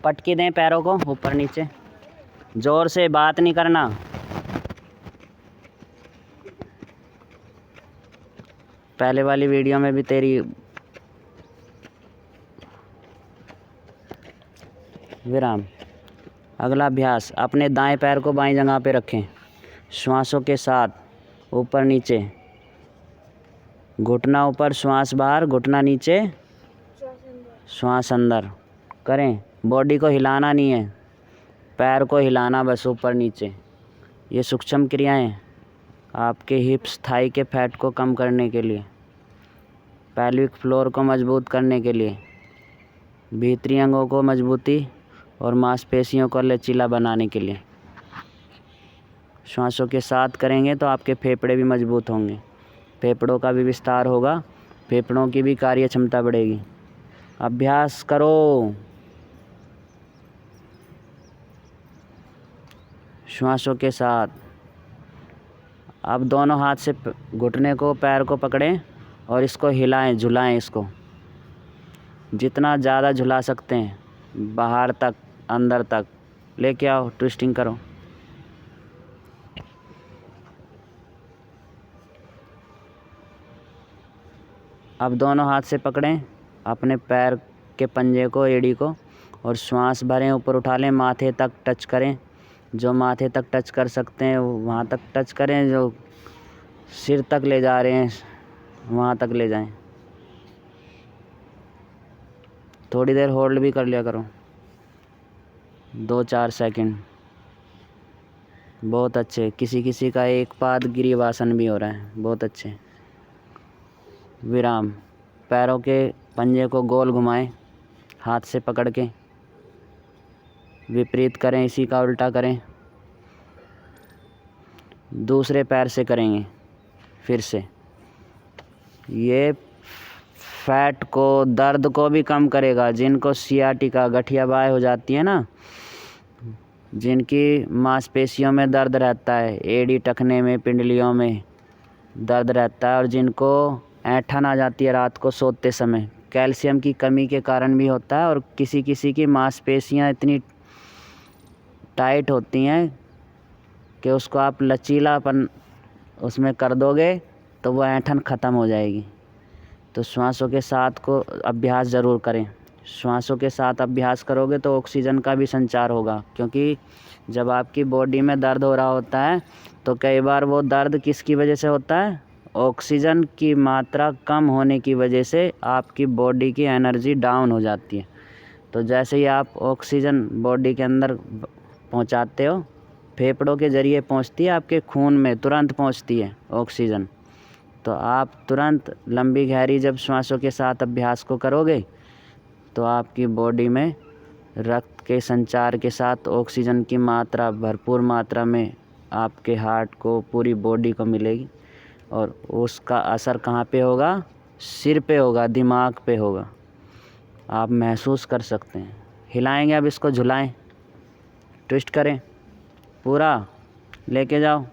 पटकी दें पैरों को ऊपर नीचे, ज़ोर से बात नहीं करना। पहले वाली वीडियो में भी तेरी विराम। अगला अभ्यास, अपने दाएं पैर को बाईं जगह पे रखें, श्वासों के साथ ऊपर नीचे, घुटना ऊपर, श्वास बाहर, घुटना नीचे, श्वास अंदर करें। बॉडी को हिलाना नहीं है, पैर को हिलाना बस ऊपर नीचे। ये सूक्ष्म क्रियाएं आपके हिप्स थाई के फैट को कम करने के लिए, पेल्विक फ्लोर को मजबूत करने के लिए, भीतरी अंगों को मजबूती और मांसपेशियों को लचीला बनाने के लिए। श्वासों के साथ करेंगे तो आपके फेफड़े भी मजबूत होंगे, फेफड़ों का भी विस्तार होगा, फेफड़ों की भी कार्य क्षमता बढ़ेगी। अभ्यास करो। श्वासों के साथ अब दोनों हाथ से घुटने को, पैर को पकड़ें और इसको हिलाएं, झुलाएं। इसको जितना ज़्यादा झुला सकते हैं, बाहर तक, अंदर तक लेके आओ, ट्विस्टिंग करो। अब दोनों हाथ से पकड़ें अपने पैर के पंजे को, एड़ी को, और श्वास भरें, ऊपर उठा लें, माथे तक टच करें। जो माथे तक टच कर सकते हैं वहाँ तक टच करें, जो सिर तक ले जा रहे हैं वहाँ तक ले जाएं। थोड़ी देर होल्ड भी कर लिया करो, 2-4 सेकंड। बहुत अच्छे। किसी किसी का एक पाद ग्रीवासन भी हो रहा है, बहुत अच्छे। विराम। पैरों के पंजे को गोल घुमाएं, हाथ से पकड़ के विपरीत करें, इसी का उल्टा करें। दूसरे पैर से करेंगे फिर से। ये फैट को, दर्द को भी कम करेगा। जिनको सियाटिका, गठिया बाहें हो जाती है ना, जिनकी मांसपेशियों में दर्द रहता है, एड़ी टखने में, पिंडलियों में दर्द रहता है, और जिनको ऐंठन आ जाती है रात को सोते समय, कैल्शियम की कमी के कारण भी होता है। और किसी किसी की मांसपेशियां इतनी टाइट होती हैं कि उसको आप लचीलापन उसमें कर दोगे तो वो ऐंठन ख़त्म हो जाएगी। तो श्वासों के साथ को अभ्यास ज़रूर करें। श्वासों के साथ अभ्यास करोगे तो ऑक्सीजन का भी संचार होगा, क्योंकि जब आपकी बॉडी में दर्द हो रहा होता है तो कई बार वो दर्द किसकी वजह से होता है? ऑक्सीजन की मात्रा कम होने की वजह से आपकी बॉडी की एनर्जी डाउन हो जाती है। तो जैसे ही आप ऑक्सीजन बॉडी के अंदर पहुंचाते हो, फेफड़ों के ज़रिए पहुंचती है, आपके खून में तुरंत पहुंचती है ऑक्सीजन। तो आप तुरंत लंबी गहरी जब श्वासों के साथ अभ्यास को करोगे तो आपकी बॉडी में रक्त के संचार के साथ ऑक्सीजन की मात्रा भरपूर मात्रा में आपके हार्ट को, पूरी बॉडी को मिलेगी। और उसका असर कहाँ पे होगा? सिर पे होगा, दिमाग पे होगा। आप महसूस कर सकते हैं। हिलाएंगे, अब इसको झुलाएं, ट्विस्ट करें, पूरा लेके जाओ।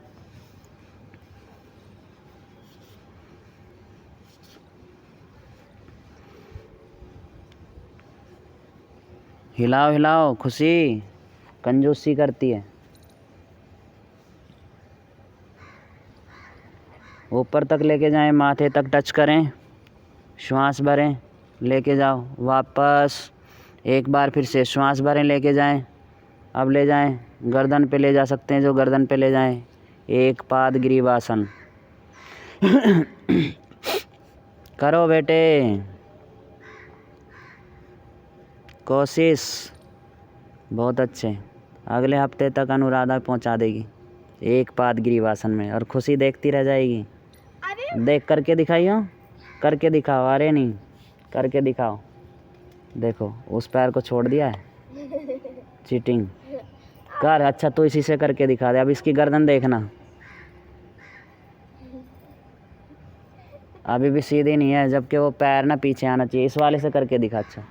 हिलाओ हिलाओ, खुशी कंजूसी करती है। ऊपर तक लेके जाएं, माथे तक टच करें, श्वास भरें, लेके जाओ वापस। एक बार फिर से श्वास भरें, लेके जाएं। अब ले जाएं, गर्दन पे ले जा सकते हैं जो गर्दन पे ले जाएं। एक पाद ग्रीवासन करो बेटे, कोशिश। बहुत अच्छे। अगले हफ्ते तक अनुराधा पहुंचा देगी एक पाद ग्रीवासन में, और खुशी देखती रह जाएगी। देख करके दिखाइयो, करके दिखाओ। अरे नहीं, करके दिखाओ। देखो उस पैर को छोड़ दिया है, चीटिंग कर। अच्छा तो इसी से करके दिखा दे। अब इसकी गर्दन देखना, अभी भी सीधी नहीं है, जबकि वो पैर ना पीछे आना चाहिए। इस वाले से करके दिखा। अच्छा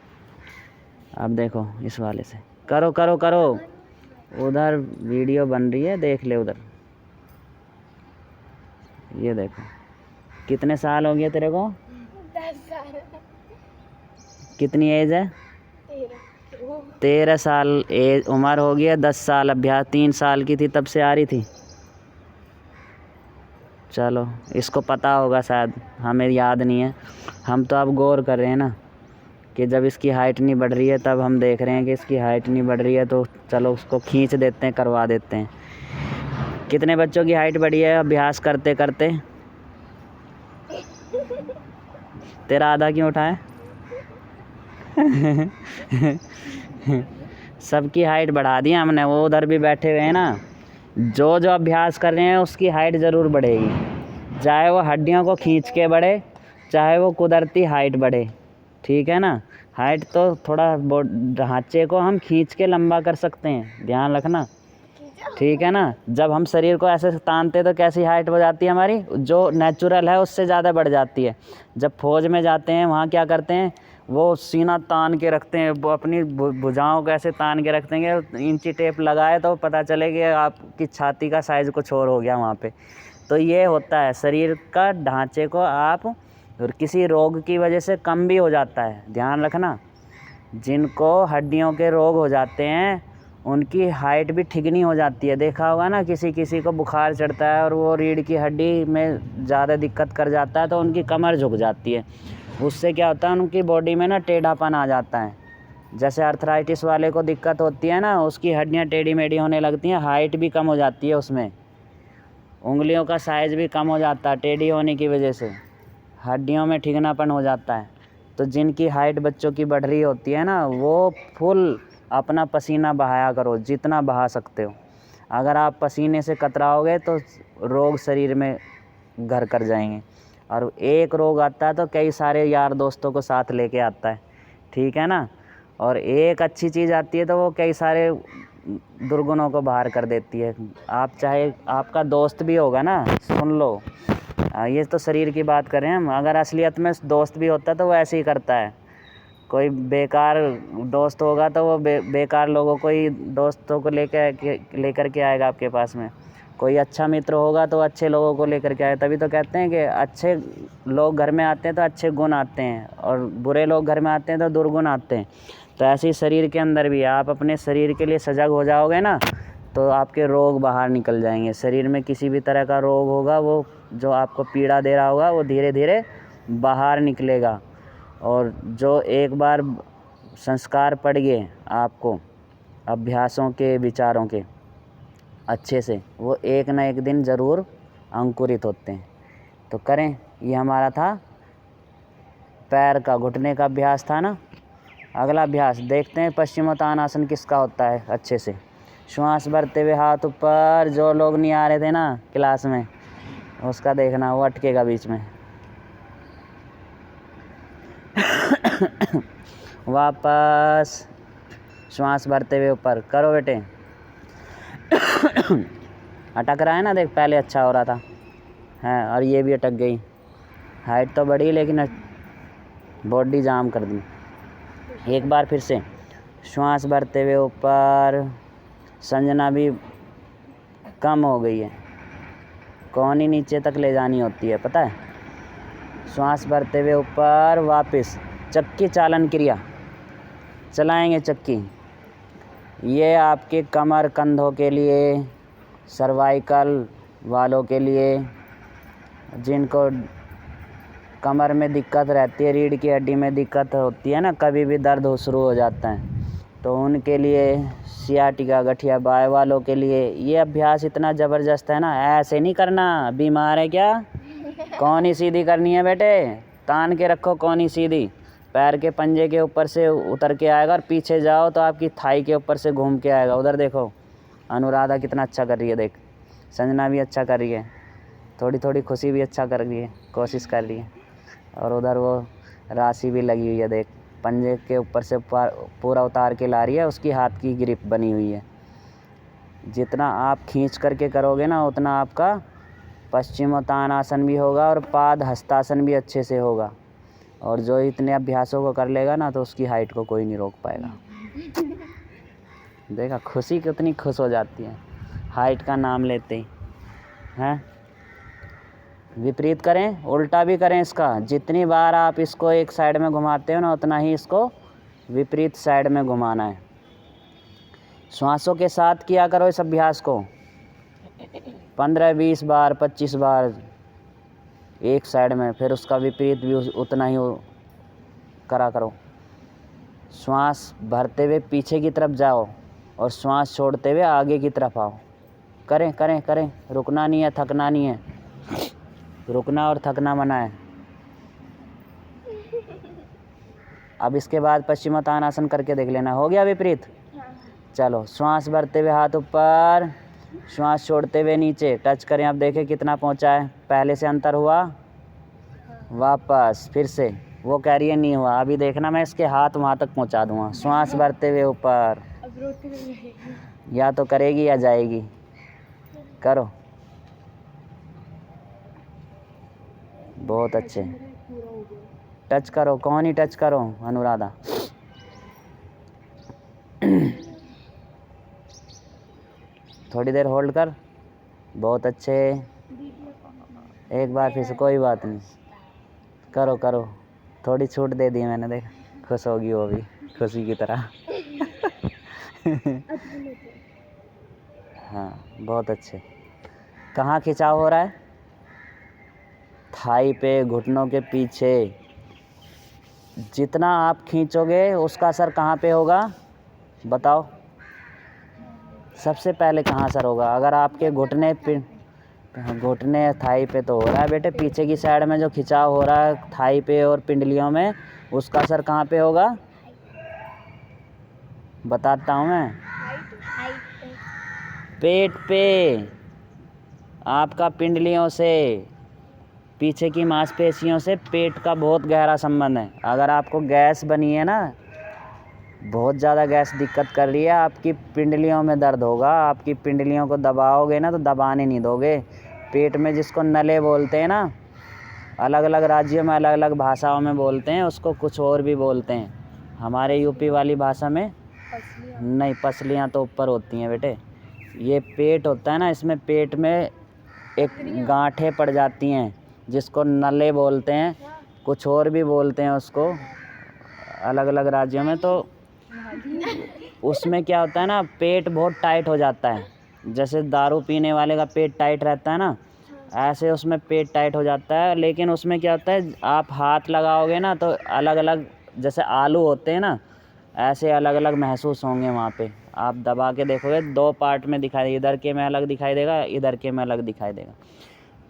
अब देखो इस वाले से करो करो करो। उधर वीडियो बन रही है, देख ले उधर। ये देखो, कितने साल हो गए तेरे को? 10 साल। कितनी एज है? 13। 13 साल एज उम्र हो गई है, 10 साल अभ्यास, 3 साल की थी तब से आ रही थी। चलो इसको पता होगा शायद, हमें याद नहीं है। हम तो अब गौर कर रहे हैं ना कि जब इसकी हाइट नहीं बढ़ रही है तब हम देख रहे हैं कि इसकी हाइट नहीं बढ़ रही है, तो चलो उसको खींच देते हैं, करवा देते हैं। कितने बच्चों की हाइट बढ़ी है अभ्यास करते करते? तेरा आधा क्यों उठाए? सबकी हाइट बढ़ा दी हमने, वो उधर भी बैठे हुए हैं ना, जो जो अभ्यास कर रहे हैं उसकी हाइट ज़रूर बढ़ेगी, चाहे वो हड्डियों को खींच के बढ़े, चाहे वो कुदरती हाइट बढ़े। ठीक है ना, हाइट तो थोड़ा ढांचे को हम खींच के लंबा कर सकते हैं, ध्यान रखना। ठीक है ना, जब हम शरीर को ऐसे तानते हैं तो कैसी हाइट हो जाती है हमारी, जो नेचुरल है उससे ज़्यादा बढ़ जाती है। जब फौज में जाते हैं वहाँ क्या करते हैं, वो सीना तान के रखते हैं, वो अपनी भुजाओं को ऐसे तान के रखते हैं कि इंची टेप लगाए तो पता चले कि आपकी छाती का साइज़ कुछ और हो गया वहाँ पे। तो ये होता है, शरीर का ढांचे को आप किसी रोग की वजह से कम भी हो जाता है, ध्यान रखना। जिनको हड्डियों के रोग हो जाते हैं उनकी हाइट भी ठिकनी हो जाती है। देखा होगा ना, किसी किसी को बुखार चढ़ता है और वो रीढ़ की हड्डी में ज़्यादा दिक्कत कर जाता है तो उनकी कमर झुक जाती है। उससे क्या होता है, उनकी बॉडी में ना टेढ़ापन आ जाता है। जैसे अर्थराइटिस वाले को दिक्कत होती है ना, उसकी हड्डियाँ टेढ़ी मेढ़ी होने लगती हैं, हाइट भी कम हो जाती है उसमें, उंगलियों का साइज़ भी कम हो जाता है टेढ़ी होने की वजह से, हड्डियों में ठिकनापन हो जाता है। तो जिनकी हाइट बच्चों की बढ़ रही होती है ना, वो फुल अपना पसीना बहाया करो, जितना बहा सकते हो। अगर आप पसीने से कतराओगे तो रोग शरीर में घर कर जाएंगे, और एक रोग आता है तो कई सारे यार दोस्तों को साथ लेके आता है। ठीक है ना, और एक अच्छी चीज़ आती है तो वो कई सारे दुर्गुणों को बाहर कर देती है। आप चाहे आपका दोस्त भी होगा ना, सुन लो, ये तो शरीर की बात कर रहे हैं हम, अगर असलियत में दोस्त भी होता तो वो ऐसे ही करता है। कोई बेकार दोस्त होगा तो वो बेकार लोगों को ही, दोस्तों को लेकर के आएगा आपके पास में। कोई अच्छा मित्र होगा तो अच्छे लोगों को लेकर के आए। तभी तो कहते हैं कि अच्छे लोग घर में आते हैं तो अच्छे गुण आते हैं, और बुरे लोग घर में आते हैं तो दुर्गुण आते हैं। तो ऐसे ही शरीर के अंदर भी आप अपने शरीर के लिए सजग हो जाओगे ना, तो आपके रोग बाहर निकल जाएंगे। शरीर में किसी भी तरह का रोग होगा, वो जो आपको पीड़ा दे रहा होगा, वो धीरे धीरे बाहर निकलेगा। और जो एक बार संस्कार पड़ गए आपको अभ्यासों के, विचारों के अच्छे से, वो एक ना एक दिन ज़रूर अंकुरित होते हैं। तो करें, ये हमारा था पैर का, घुटने का अभ्यास था ना। अगला अभ्यास देखते हैं, पश्चिमोत्तानासन किसका होता है अच्छे से। श्वास भरते हुए हाथ ऊपर, जो लोग नहीं आ रहे थे ना क्लास में, उसका देखना, वो अटकेगा बीच में। वापस श्वास भरते हुए ऊपर करो बेटे। अटक रहा है ना, देख पहले अच्छा हो रहा था है, और ये भी अटक गई। हाइट तो बढ़ी लेकिन बॉडी जाम कर दी। एक बार फिर से श्वास भरते हुए ऊपर, संजना भी कम हो गई है, कोहनी नीचे तक ले जानी होती है, पता है। श्वास भरते हुए ऊपर, वापस चक्की चालन क्रिया चलाएंगे। चक्की ये आपके कमर कंधों के लिए, सर्वाइकल वालों के लिए, जिनको कमर में दिक्कत रहती है, रीढ़ की हड्डी में दिक्कत होती है ना, कभी भी दर्द हो शुरू हो जाता है, तो उनके लिए, सियाटिका गठिया बाय वालों के लिए ये अभ्यास इतना ज़बरदस्त है ना। ऐसे नहीं करना, बीमार है क्या? कौनी सीधी करनी है बेटे, तान के रखो कौनी सीधी, पैर के पंजे के ऊपर से उतर के आएगा, और पीछे जाओ तो आपकी थाई के ऊपर से घूम के आएगा। उधर देखो अनुराधा कितना अच्छा कर रही है, देख संजना भी अच्छा कर रही है, थोड़ी थोड़ी खुशी भी अच्छा कर रही है, कोशिश कर रही है, और उधर वो राशि भी लगी हुई है, देख पंजे के ऊपर से पूरा उतार के ला रही है, उसकी हाथ की ग्रिप बनी हुई है। जितना आप खींच करके करोगे ना, उतना आपका पश्चिमोत्तानासन भी होगा और पाद हस्तासन भी अच्छे से होगा। और जो इतने अभ्यासों को कर लेगा ना, तो उसकी हाइट को कोई नहीं रोक पाएगा। देखा, खुशी कितनी खुश हो जाती है हाइट का नाम लेते ही, हैं। विपरीत करें, उल्टा भी करें इसका। जितनी बार आप इसको एक साइड में घुमाते हो ना, उतना ही इसको विपरीत साइड में घुमाना है। श्वासों के साथ किया करो इस अभ्यास को 15-20 बार 25 बार एक साइड में, फिर उसका विपरीत भी उतना ही करा करो। श्वास भरते हुए पीछे की तरफ जाओ और श्वास छोड़ते हुए आगे की तरफ आओ। करें करें करें, रुकना नहीं है, थकना नहीं है। रुकना और थकना मना है। अब इसके बाद पश्चिमोत्तानासन करके देख लेना। हो गया विपरीत? चलो, श्वास भरते हुए हाथ ऊपर, श्वास छोड़ते हुए नीचे। टच करें, अब देखें कितना पहुंचा है। पहले से अंतर हुआ? वापस फिर से वो कह रही है नहीं हुआ। अभी देखना, मैं इसके हाथ वहाँ तक पहुँचा दूँगा। श्वास भरते हुए ऊपर, या तो करेगी या जाएगी। करो, बहुत अच्छे। टच करो, कौन ही टच करो अनुराधा। थोड़ी देर होल्ड कर, बहुत अच्छे। एक बार फिर से, कोई बात नहीं, करो करो। थोड़ी छूट दे दी मैंने, देख खुश होगी वो भी खुशी की तरह। हाँ, बहुत अच्छे। कहाँ खिंचाव हो रहा है? थाई पे, घुटनों के पीछे। जितना आप खींचोगे उसका असर कहाँ पे होगा बताओ? सबसे पहले कहाँ असर होगा? अगर आपके घुटने थाई पे तो हो रहा है बेटे, पीछे की साइड में जो खिंचाव हो रहा है थाई पे और पिंडलियों में, उसका असर कहाँ पे होगा बताता हूँ मैं। पेट पे। आपका पिंडलियों से, पीछे की मांसपेशियों से पेट का बहुत गहरा संबंध है। अगर आपको गैस बनी है ना, बहुत ज़्यादा गैस दिक्कत कर रही है, आपकी पिंडलियों में दर्द होगा। आपकी पिंडलियों को दबाओगे ना तो दबाने नहीं दोगे। पेट में, जिसको नले बोलते हैं ना, अलग अलग राज्यों में अलग अलग भाषाओं में बोलते हैं उसको, कुछ और भी बोलते हैं। हमारे यूपी वाली भाषा में नहीं, पसलियाँ तो ऊपर होती हैं बेटे। ये पेट होता है ना, इसमें पेट में एक गांठें पड़ जाती हैं जिसको नले बोलते हैं, कुछ और भी बोलते हैं उसको अलग अलग राज्यों में। तो उसमें क्या होता है ना, पेट बहुत टाइट हो जाता है। जैसे दारू पीने वाले का पेट टाइट रहता है ना, ऐसे उसमें पेट टाइट हो जाता है। लेकिन उसमें क्या होता है, आप हाथ लगाओगे ना तो अलग अलग, जैसे आलू होते हैं ना, ऐसे अलग अलग महसूस होंगे वहाँ पे। आप दबा के देखोगे 2 पार्ट में दिखाई देगा, इधर के में अलग दिखाई देगा, इधर के में अलग दिखाई देगा।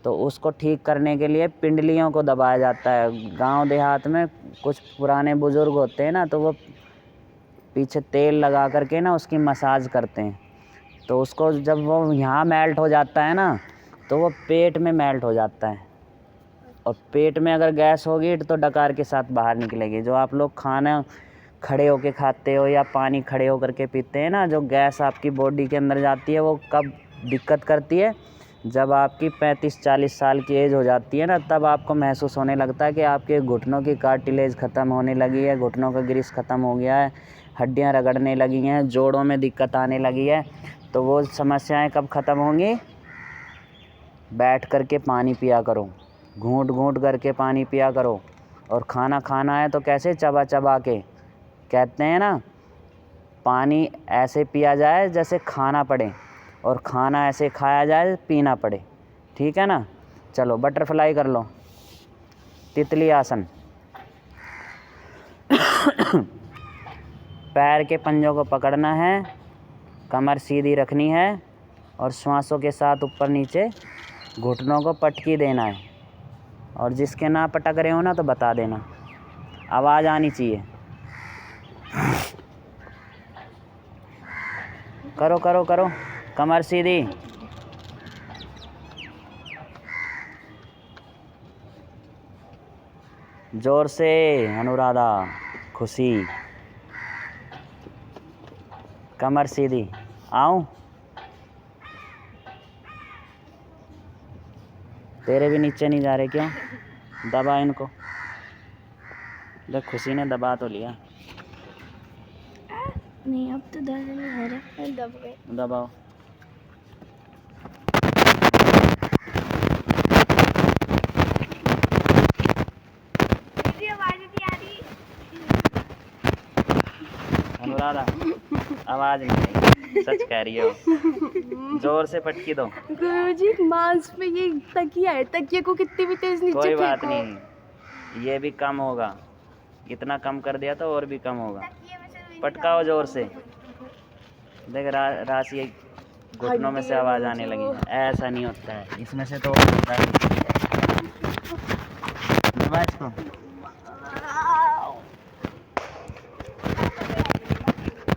तो उसको ठीक करने के लिए पिंडलियों को दबाया जाता है। गांव देहात में कुछ पुराने बुज़ुर्ग होते हैं ना, तो वो पीछे तेल लगा करके ना उसकी मसाज करते हैं। तो उसको जब वो यहाँ मेल्ट हो जाता है ना, तो वो पेट में मेल्ट हो जाता है। और पेट में अगर गैस होगी तो डकार के साथ बाहर निकलेगी। जो आप लोग खाना खड़े होके खाते हो या पानी खड़े होकर के पीते हैं ना, जो गैस आपकी बॉडी के अंदर जाती है, वो कब दिक्कत करती है? जब आपकी 35-40 साल की एज हो जाती है ना, तब आपको महसूस होने लगता है कि आपके घुटनों की कार्टिलेज ख़त्म होने लगी है, घुटनों का ग्रीस ख़त्म हो गया है, हड्डियां रगड़ने लगी हैं, जोड़ों में दिक्कत आने लगी है। तो वो समस्याएं कब ख़त्म होंगी? बैठ करके पानी पिया करो, घूंट घूंट करके पानी पिया करो। और खाना खाना है तो कैसे? चबा चबा के। कहते हैं ना, पानी ऐसे पिया जाए जैसे खाना पड़े, और खाना ऐसे खाया जाए पीना पड़े। ठीक है ना? चलो, बटरफ्लाई कर लो, तितली आसन। पैर के पंजों को पकड़ना है, कमर सीधी रखनी है और श्वासों के साथ ऊपर नीचे घुटनों को पटकी देना है। और जिसके ना पटक रहे हो ना तो बता देना, आवाज़ आनी चाहिए। करो करो करो, कमर सीधी। जोर से अनुराधा, खुशी। कमर सीधी। आऊं? तेरे भी नीचे नहीं जा रहे क्यों? दबा इनको। देख, खुशी ने दबा तो लिया। नहीं, अब तो दर्द नहीं हो रहा, दब गए। दबाओ। अनुराधा, आवाज़ नहीं आई, सच कह रही हो, जोर से पटकी दो। गुरुजी मांस पे ये तकिया है, तकिए को कितनी भी तेज नीचे कोई बात फेंको। नहीं, ये भी कम होगा, इतना कम कर दिया तो और भी कम होगा। पटकाओ जोर से। देख राशि घुटनों में से आवाज़ आने लगी है। ऐसा नहीं होता है, इसमें से तो होता है। दबा इसको।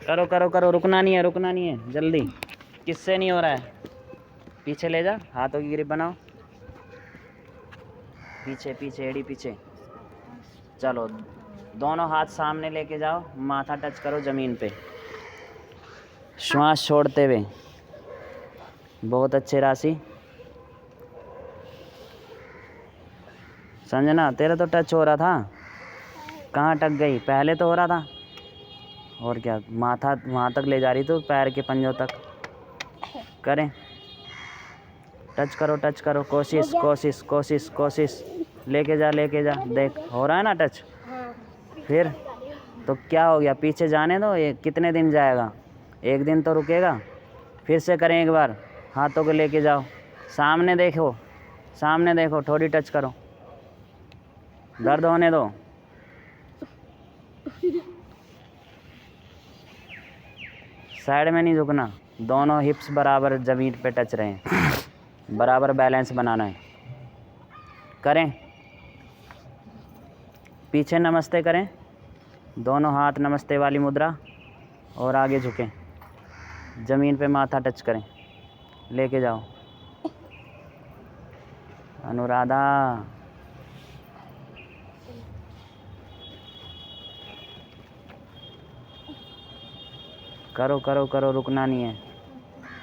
करो करो करो, रुकना नहीं है, रुकना नहीं है, जल्दी। किससे नहीं हो रहा है? पीछे ले जा, हाथों की ग्रिप बनाओ, पीछे पीछे, एड़ी पीछे। चलो, दोनों हाथ सामने लेके जाओ, माथा टच करो ज़मीन पे, श्वास छोड़ते हुए। बहुत अच्छे राशि। संजना, तेरा तो टच हो रहा था, कहाँ टक गई? पहले तो हो रहा था। और क्या, माथा वहाँ तक ले जा रही तो पैर के पंजों तक। करें, टच करो, कोशिश कोशिश कोशिश कोशिश, लेके जा, देख हो रहा है ना टच। फिर तो क्या हो गया, पीछे जाने दो। ये कितने दिन जाएगा? एक दिन तो रुकेगा। फिर से करें एक बार, हाथों को लेके जाओ, सामने देखो, थोड़ी टच करो, दर्द होने दो। साइड में नहीं झुकना, दोनों हिप्स बराबर ज़मीन पे टच रहें, बराबर बैलेंस बनाना है। करें, पीछे नमस्ते करें, दोनों हाथ नमस्ते वाली मुद्रा, और आगे झुकें, ज़मीन पे माथा टच करें, लेके जाओ। अनुराधा, करो करो करो, रुकना नहीं है,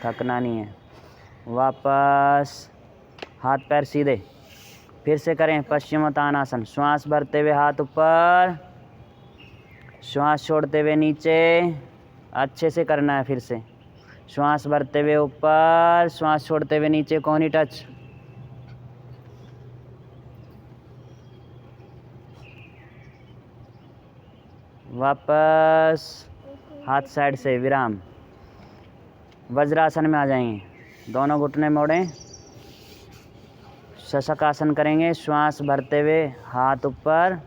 थकना नहीं है। वापस हाथ पैर सीधे। फिर से करें पश्चिमोत्तानासन। श्वास भरते हुए हाथ ऊपर, श्वास छोड़ते हुए नीचे। अच्छे से करना है। फिर से श्वास भरते हुए ऊपर, श्वास छोड़ते हुए नीचे, कोहनी टच। वापस हाथ साइड से विराम। वज्रासन में आ जाएंगे, दोनों घुटने मोड़ें, शशकासन करेंगे। श्वास भरते हुए हाथ ऊपर,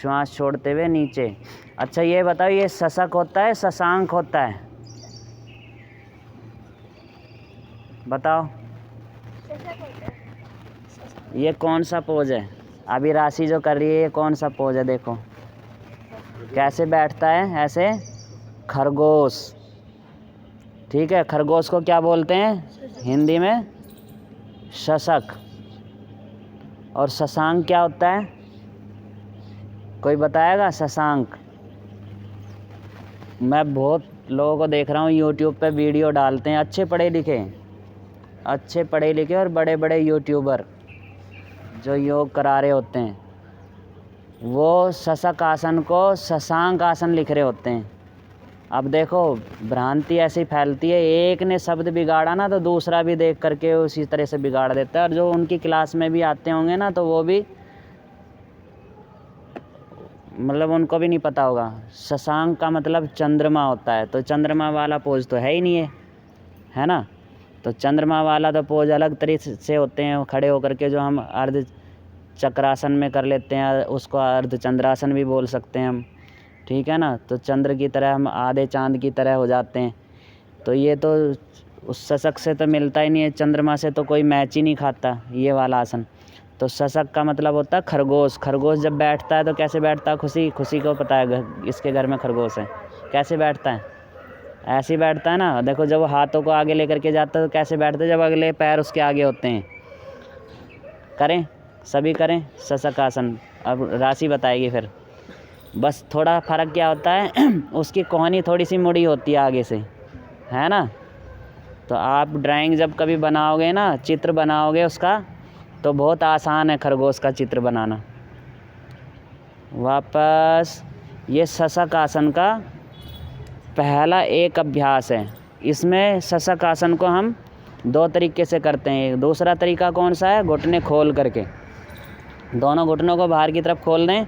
श्वास छोड़ते हुए नीचे। अच्छा ये बताओ, ये शशक होता है शशांक होता है? बताओ, ये कौन सा पोज है? अभी राशि जो कर रही है, ये कौन सा पोज है? देखो कैसे बैठता है, ऐसे खरगोश। ठीक है, खरगोश को क्या बोलते हैं हिंदी में? शशक। और शशांक क्या होता है? कोई बताएगा? शशांक, मैं बहुत लोगों को देख रहा हूँ यूट्यूब पे वीडियो डालते हैं, अच्छे पढ़े लिखे और बड़े बड़े यूट्यूबर जो योग करा रहे होते हैं, वो शशक आसन को शशांक आसन लिख रहे होते हैं। अब देखो, भ्रांति ऐसी फैलती है, एक ने शब्द बिगाड़ा ना तो दूसरा भी देख करके उसी तरह से बिगाड़ देता है। और जो उनकी क्लास में भी आते होंगे ना, तो वो भी मतलब उनको भी नहीं पता होगा। शशांक का मतलब चंद्रमा होता है, तो चंद्रमा वाला पोज तो है ही नहीं है ना? तो चंद्रमा वाला तो पोज अलग तरीके से होते हैं, खड़े होकर के जो हम अर्ध चक्रासन में कर लेते हैं, उसको अर्ध चंद्रासन भी बोल सकते हैं हम। ठीक है ना? तो चंद्र की तरह हम आधे चांद की तरह हो जाते हैं। तो ये तो उस शशक से तो मिलता ही नहीं है, चंद्रमा से तो कोई मैच ही नहीं खाता ये वाला आसन। तो शशक का मतलब होता है खरगोश। खरगोश जब बैठता है तो कैसे बैठता है? खुशी को पता है, इसके घर में खरगोश है। कैसे बैठता है? ऐसे ही बैठता है ना। देखो, जब वो हाथों को आगे लेकर के जाता है तो कैसे बैठता है? जब अगले पैर उसके आगे होते हैं। करें, सभी करें शशक आसन। अब राशि बताएगी फिर। बस थोड़ा फ़र्क क्या होता है उसकी कोहनी थोड़ी सी मुड़ी होती है आगे से, है ना? तो आप ड्राइंग जब कभी बनाओगे ना, चित्र बनाओगे उसका, तो बहुत आसान है खरगोश का चित्र बनाना। वापस ये शशक आसन का पहला एक अभ्यास है। इसमें शशक आसन को हम दो तरीके से करते हैं। दूसरा तरीका कौन सा है? घुटने खोल करके, दोनों घुटनों को बाहर की तरफ खोल दें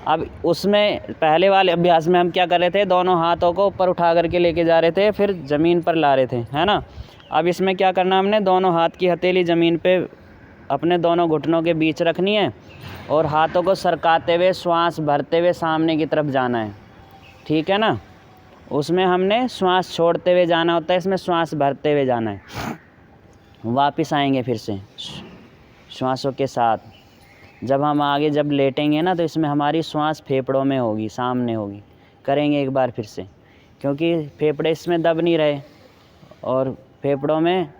अब उसमें पहले वाले अभ्यास में हम क्या कर रहे थे, दोनों हाथों को ऊपर उठा करके लेके जा रहे थे, फिर ज़मीन पर ला रहे थे, है ना। अब इसमें क्या करना, हमने दोनों हाथ की हथेली ज़मीन पे अपने दोनों घुटनों के बीच रखनी है और हाथों को सरकाते हुए श्वास भरते हुए सामने की तरफ जाना है, ठीक है ना। उसमें हमने श्वास छोड़ते हुए जाना होता है, इसमें श्वास भरते हुए जाना है। वापस आएंगे फिर से श्वासों के साथ। जब हम आगे जब लेटेंगे ना, तो इसमें हमारी श्वास फेफड़ों में होगी, सामने होगी। करेंगे एक बार फिर से, क्योंकि फेफड़े इसमें दब नहीं रहे और फेफड़ों में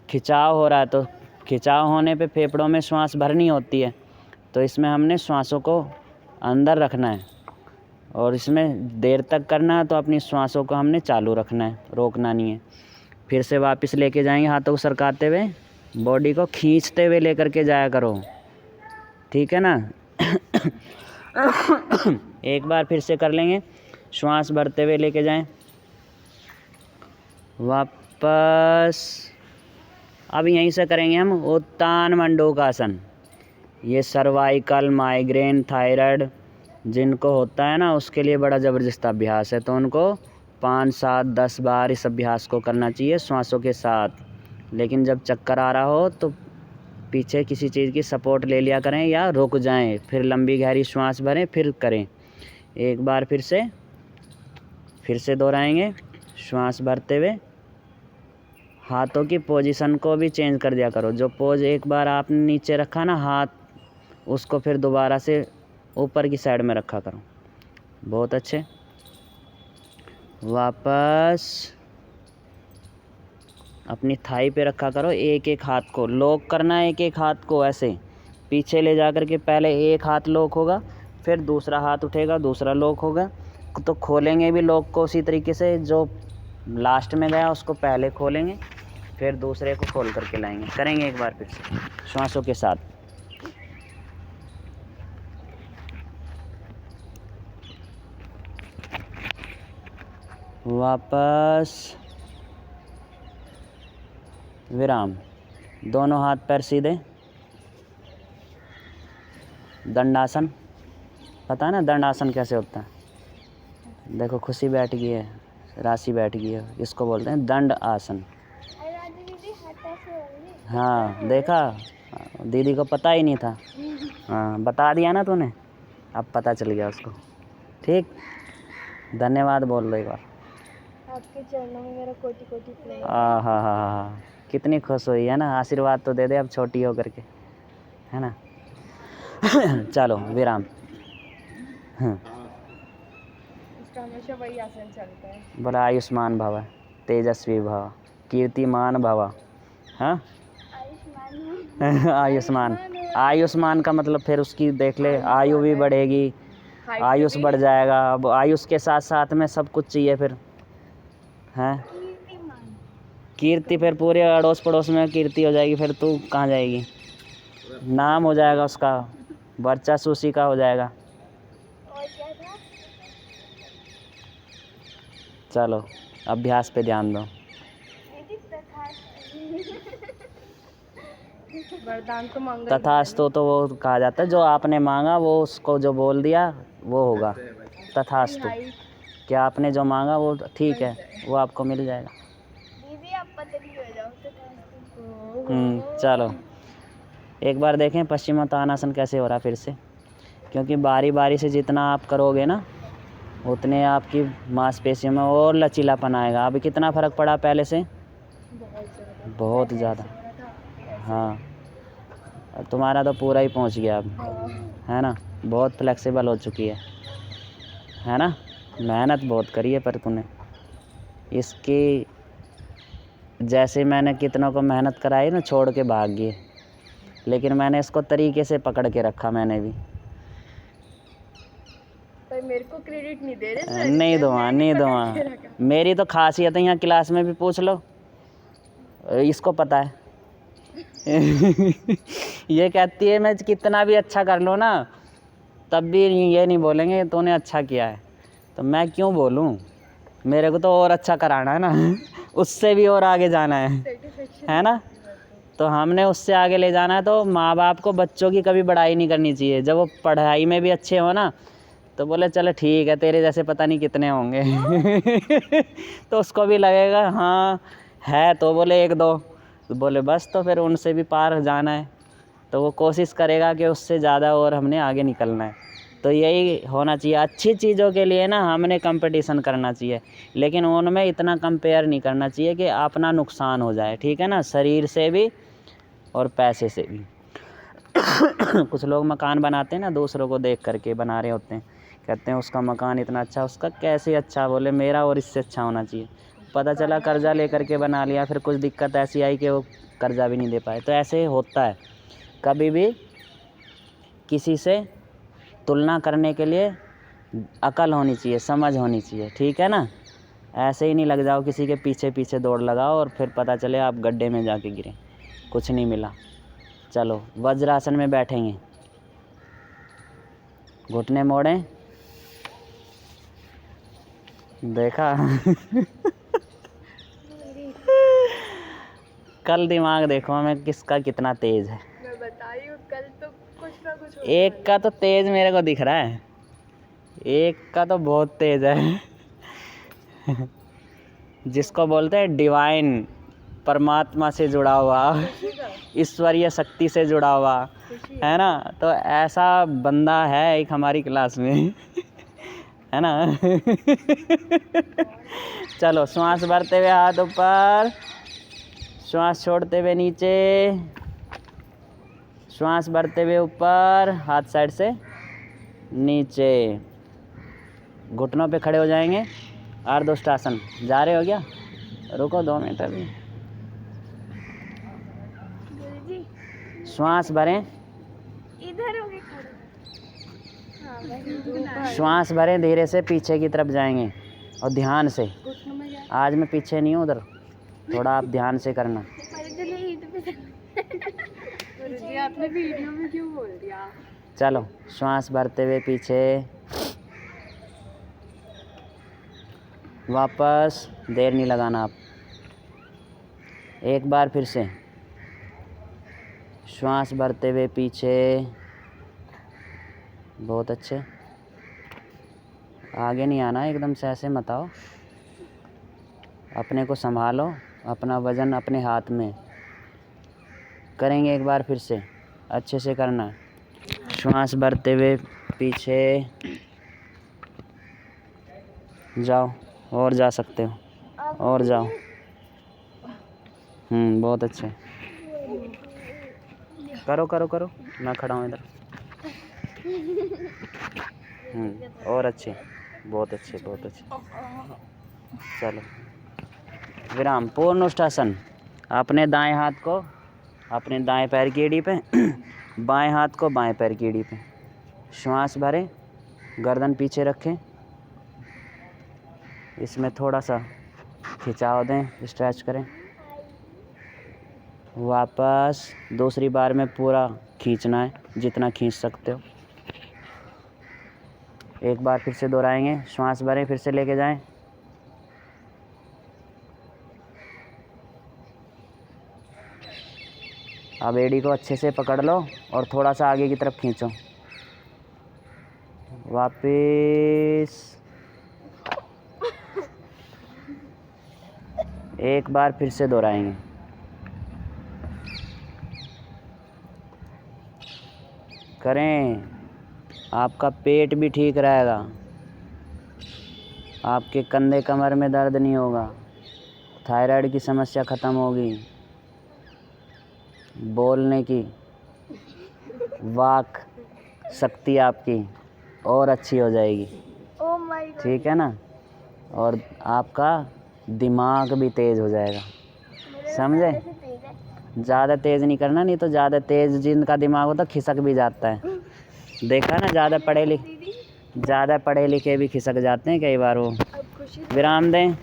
खिंचाव हो रहा है, तो खिंचाव होने पे फेफड़ों में श्वास भरनी होती है, तो इसमें हमने श्वासों को अंदर रखना है और इसमें देर तक करना है। तो अपनी श्वासों को हमने चालू रखना है, रोकना नहीं है। फिर से वापस लेके जाएंगे, हाथों को सरकाते हुए, बॉडी को खींचते हुए लेकर के जाया करो, ठीक है ना। एक बार फिर से कर लेंगे, श्वास भरते हुए लेके जाएं, वापस। अब यहीं से करेंगे हम उत्तान मंडूकासन। ये सर्वाइकल, माइग्रेन, थायराइड जिनको होता है ना, उसके लिए बड़ा ज़बरदस्त अभ्यास है। तो उनको 5, 7, 10 बार इस अभ्यास को करना चाहिए श्वासों के साथ। लेकिन जब चक्कर आ रहा हो तो पीछे किसी चीज़ की सपोर्ट ले लिया करें या रुक जाएं, फिर लंबी गहरी श्वास भरें, फिर करें। एक बार फिर से दोहराएंगे, श्वास भरते हुए। हाथों की पोजीशन को भी चेंज कर दिया करो। जो पोज एक बार आपने नीचे रखा ना हाथ, उसको फिर दोबारा से ऊपर की साइड में रखा करो। बहुत अच्छे। वापस अपनी थाई पे रखा करो। एक एक हाथ को लॉक करना है, एक एक हाथ को ऐसे पीछे ले जा कर के पहले एक हाथ लॉक होगा, फिर दूसरा हाथ उठेगा, दूसरा लॉक होगा। तो खोलेंगे भी लॉक को उसी तरीके से, जो लास्ट में गया उसको पहले खोलेंगे, फिर दूसरे को खोल करके लाएंगे। करेंगे एक बार फिर से श्वासों के साथ। वापस विराम। दोनों हाथ पैर सीधे। दंडासन, पता है ना दंडासन कैसे होता है। देखो खुशी बैठ गई है, राशि बैठ गई है, इसको बोलते हैं दंड आसन। हाँ देखा, दीदी को पता ही नहीं था। हाँ बता दिया ना तूने, अब पता चल गया उसको। ठीक, धन्यवाद बोल दो एक बार। आपके चरणों में मेरा कोटि कोटि प्रणाम। हाँ, कितनी खुश हुई है ना। आशीर्वाद तो दे दे अब छोटी हो करके, है ना। चलो विराम। इसका हमेशा वही आसन चलता है। बोला आयुष्मान भव, तेजस्वी भव, कीर्तिमान भव। हाँ आयुष्मान, आयुष्मान का मतलब फिर उसकी देख ले, आयु भी बढ़ेगी, आयुष बढ़ जाएगा। अब आयुष के साथ साथ में सब कुछ चाहिए फिर, हैं। कीर्ति फिर पूरे अड़ोस पड़ोस में कीर्ति हो जाएगी, फिर तू कहाँ जाएगी। नाम हो जाएगा उसका, वर्चस्व उसी का हो जाएगा। चलो अभ्यास पे ध्यान दो। वरदान तो मांगा, तथास्तु तो वो कहा जाता है, जो आपने मांगा वो उसको जो बोल दिया वो होगा। तथास्तु, क्या आपने जो मांगा वो ठीक है, वो आपको मिल जाएगा। दीदी आप पतली हो जाओ। चलो एक बार देखें पश्चिमोत्तानासन कैसे हो रहा फिर से, क्योंकि बारी बारी से जितना आप करोगे ना, उतने आपकी मांसपेशियों में और लचीलापन आएगा। अभी कितना फ़र्क पड़ा पहले से, बहुत ज़्यादा। हाँ तुम्हारा तो पूरा ही पहुंच गया अब, है ना। बहुत फ्लेक्सिबल हो चुकी है ना। मेहनत बहुत करी है पर तूने इसकी, जैसे मैंने कितनों को मेहनत कराई ना, छोड़ के भाग गए, लेकिन मैंने इसको तरीके से पकड़ के रखा। मैंने भी, पर मेरे को क्रेडिट नहीं दे रहे। नहीं दूँगा। मेरी तो खासियत है, यहाँ क्लास में भी पूछ लो, इसको पता है। ये कहती है मैं कितना भी अच्छा कर लो ना, तब भी ये नहीं बोलेंगे तूने अच्छा किया है। तो मैं क्यों बोलूँ, मेरे को तो और अच्छा कराना है ना। उससे भी और आगे जाना है ना। तो हमने उससे आगे ले जाना है। तो माँ बाप को बच्चों की कभी बड़ाई नहीं करनी चाहिए। जब वो पढ़ाई में भी अच्छे हो ना, तो बोले चलो ठीक है, तेरे जैसे पता नहीं कितने होंगे। तो उसको भी लगेगा हाँ है, तो बोले एक दो, तो बोले बस, तो फिर उनसे भी पार जाना है, तो वो कोशिश करेगा कि उससे ज़्यादा और हमने आगे निकलना है। तो यही होना चाहिए, अच्छी चीज़ों के लिए ना हमने कंपटीशन करना चाहिए, लेकिन उनमें इतना कंपेयर नहीं करना चाहिए कि अपना नुकसान हो जाए, ठीक है ना, शरीर से भी और पैसे से भी। कुछ लोग मकान बनाते हैं ना, दूसरों को देख करके बना रहे होते हैं, कहते हैं उसका मकान इतना अच्छा, उसका कैसे अच्छा, बोले मेरा और इससे अच्छा होना चाहिए। पता चला कर्ज़ा लेकर के बना लिया, फिर कुछ दिक्कत ऐसी आई कि वो कर्ज़ा भी नहीं दे पाए। तो ऐसे होता है, कभी भी किसी से तुलना करने के लिए अकल होनी चाहिए, समझ होनी चाहिए, ठीक है ना। ऐसे ही नहीं लग जाओ किसी के पीछे पीछे दौड़ लगाओ और फिर पता चले आप गड्ढे में जाके गिरे, कुछ नहीं मिला। चलो वज्रासन में बैठेंगे, घुटने मोड़ें, देखा। कल दिमाग देखो हमें किसका कितना तेज है। मैं बता रही हूँ, कल तो कुछ ना कुछ हो एक का तो तेज मेरे को दिख रहा है, एक का तो बहुत तेज है। जिसको बोलते हैं डिवाइन, परमात्मा से जुड़ा हुआ, ईश्वरीय शक्ति से जुड़ा हुआ, है ना। तो ऐसा बंदा है एक हमारी क्लास में, है ना। चलो श्वास भरते हुए हाथ ऊपर, श्वास छोड़ते हुए नीचे, श्वास भरते हुए ऊपर, हाथ साइड से नीचे, घुटनों पे खड़े हो जाएंगे, अर्धोष्टासन। जा रहे हो क्या, रुको 2 मिनट अभी। जी, श्वास भरें, इधर हो गए खड़े। हाँ, बस श्वास भरें, धीरे से पीछे की तरफ जाएंगे और ध्यान से। घुटनों में जा। आज मैं पीछे नहीं हूँ, उधर थोड़ा आप ध्यान से करना। गुरुजी आपने वीडियो में क्यों बोल दिया। चलो श्वास भरते हुए पीछे, वापस, देर नहीं लगाना आप। एक बार फिर से श्वास भरते हुए पीछे, बहुत अच्छे, आगे नहीं आना, एकदम से ऐसे मत आओ, अपने को संभालो, अपना वज़न अपने हाथ में। करेंगे एक बार फिर से, अच्छे से करना है। श्वास भरते हुए पीछे जाओ, और जा सकते हो, और जाओ। बहुत अच्छे, करो करो करो, मैं खड़ा हूँ इधर। और अच्छे, बहुत अच्छे बहुत अच्छे। चलो विराम, पूर्ण उष्टासन। अपने दाएं हाथ को अपने दाएं पैर की एड़ी पे, बाएं हाथ को बाएं पैर की एड़ी पे, श्वास भरें, गर्दन पीछे रखें, इसमें थोड़ा सा खिंचाव दें, स्ट्रेच करें, वापस दूसरी बार में पूरा खींचना है, जितना खींच सकते हो। एक बार फिर से दोहराएंगे, श्वास भरें, फिर से लेके जाएं, अब एड़ी को अच्छे से पकड़ लो और थोड़ा सा आगे की तरफ खींचो, वापस। एक बार फिर से दोहराएंगे, करें, आपका पेट भी ठीक रहेगा, आपके कंधे कमर में दर्द नहीं होगा, थायराइड की समस्या ख़त्म होगी, बोलने की वाक शक्ति आपकी और अच्छी हो जाएगी, ओह माय गॉड, ठीक है ना, और आपका दिमाग भी तेज़ हो जाएगा, समझे। ज़्यादा तेज़ नहीं करना, नहीं तो ज़्यादा तेज़ जिनका दिमाग होता खिसक भी जाता है, देखा ना, ज़्यादा पढ़े लिखे भी खिसक जाते हैं कई बार वो। विराम दें,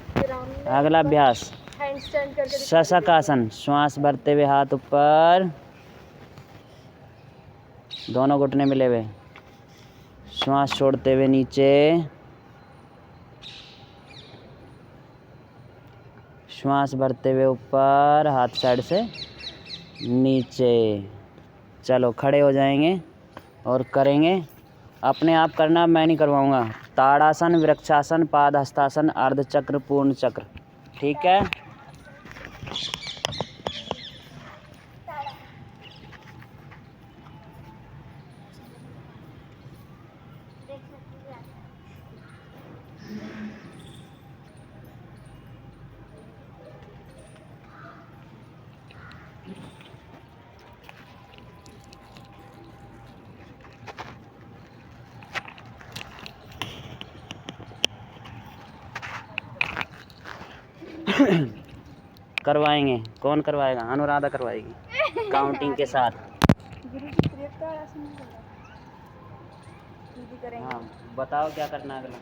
अगला अभ्यास हैंडस्टैंड करके शशक आसन। श्वास भरते हुए हाथ ऊपर, दोनों घुटने मिले हुए, श्वास छोड़ते हुए नीचे, श्वास भरते हुए ऊपर, हाथ साइड से नीचे। चलो खड़े हो जाएंगे और करेंगे अपने आप करना, मैं नहीं करवाऊंगा। ताड़ासन, वृक्षासन, पाद हस्तासन, अर्धचक्र, पूर्ण चक्र। ठीक है। करवाएंगे। कौन करवाएगा? अनुराधा करवाएगी काउंटिंग के साथ। गुरुजी त्रियक्ता आसन नहीं करना। दीदी करेंगे। हाँ, बताओ क्या करना है अगला।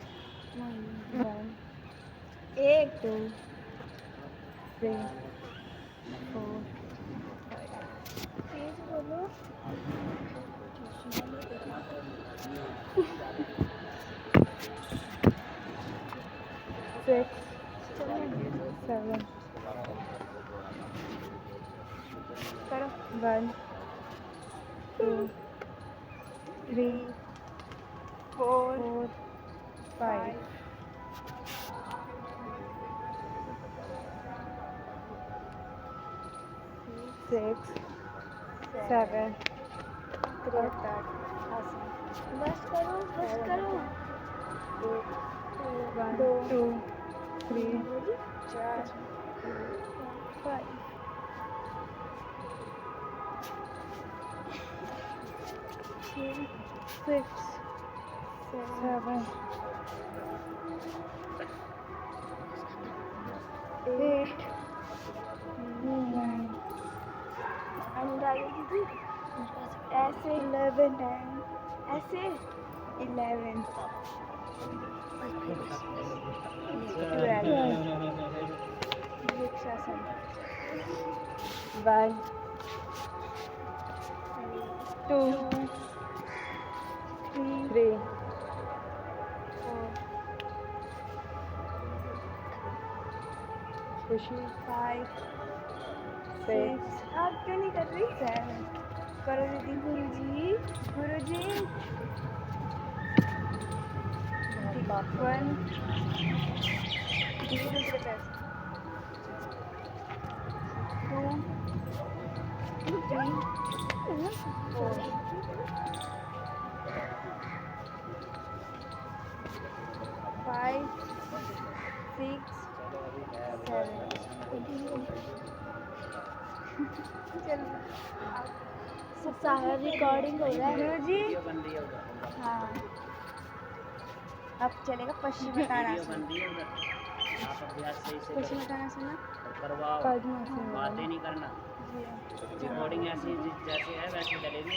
1 2 3 4 तेज बोलो। 6 7 करो। 1 2 3 4 5 6 7 बस करो, बस करो। 1 2 3 4 5 6 7 8 9 अंदाज़ा दीदी ऐसे 11 ऐसे 11 12 वृक्षासन 1 2 3 4 खुशी 5 6 आप क्यों नहीं कर रही? 7 करो दीदी। गुरुजी गुरुजी 1 दीदी दूसरे पैर 2 3 4 5 6 7 सारा रिकॉर्डिंग हो रहा है गुरुजी। हाँ, अब चलेगा पश्चिमी ताड़ासन। पश्चिमी ताड़ासन बातें नहीं करना। रिकॉर्डिंग ऐसी जैसे है वैसे चलेगी।